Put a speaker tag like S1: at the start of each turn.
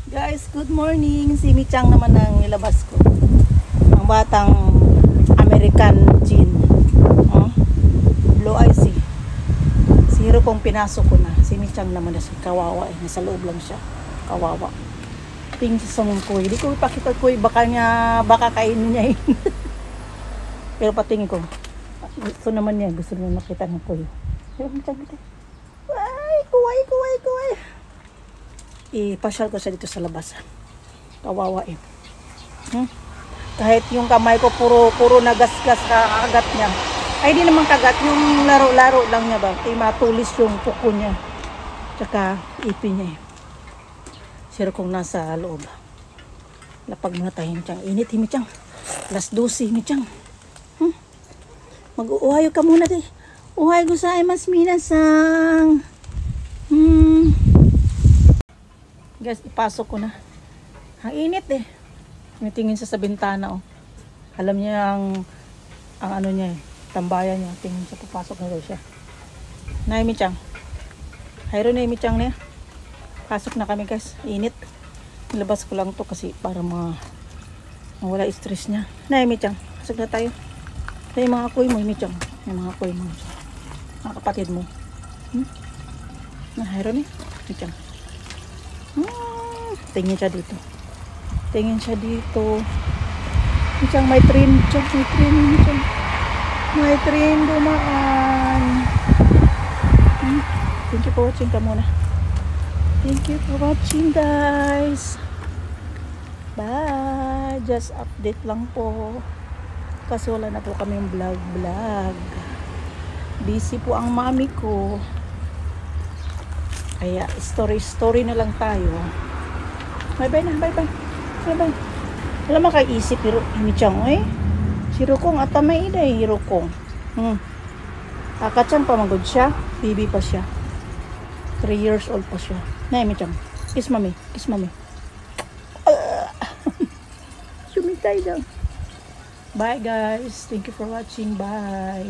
S1: Guys, good morning. Si Michang naman ang nilabas ko. Ang batang American Jean. Oh, blue eyes eh. Si Hiro kong pinasok ko na. Si Michang naman na siya. Kawawa eh. Nasa loob lang siya. Kawawa. Tingin sa mong kuy. Di ko ipakita kuy. Baka kainin niya eh. Pero patingin ko. Gusto naman niya. Gusto naman makita ng kuy. Pero Michang kita. Ay, kuway. Ipasyal ko siya dito sa labas. Kawawa eh. Kahit yung kamay ko puro nagasgas kakagat niya. Ay di naman kagat, yung laro-laro lang niya ba. Matulis yung puko niya. Tsaka ipin niya eh. Siro kong nasa loob. Lapag muna tayo Michang. Init eh Michang. Alas 12 Michang. Mag-uuhayo ka muna di. Uhay ko sa mas minasang. Guys, ipasok ko na. Ang init eh. Tingin siya sa bintana oh. Alam niya ang ano niya eh. Tambayan niya. Tingin siya, papasok na daw siya. Nay Michang. Hayro na Michang na. Pasok na kami guys. Init. Nilabas ko lang to kasi para mawala stress niya. Nay Michang. Pasok na tayo. Ito yung mga kuy mo Michang. Yung mga kuy mo. Mga kapatid mo. Hayro na Michang. Tingin siya dito. Michang, may train. Michang. May train dumaan. Thank you for watching ka muna. Thank you for watching guys. Bye. Just update lang po. Kasi wala na po kami vlog. Busy po ang mami ko. Kaya story na lang tayo. Bye-bye na, bye-bye. Wala makaisip, Michang, eh. Si Rukong, atamay ina, Rukong. Kakachang pamagod siya. Baby pa siya. 3 years old pa siya. Nay, Michang. Kiss mami. Sumitay daw. Bye, guys. Thank you for watching. Bye.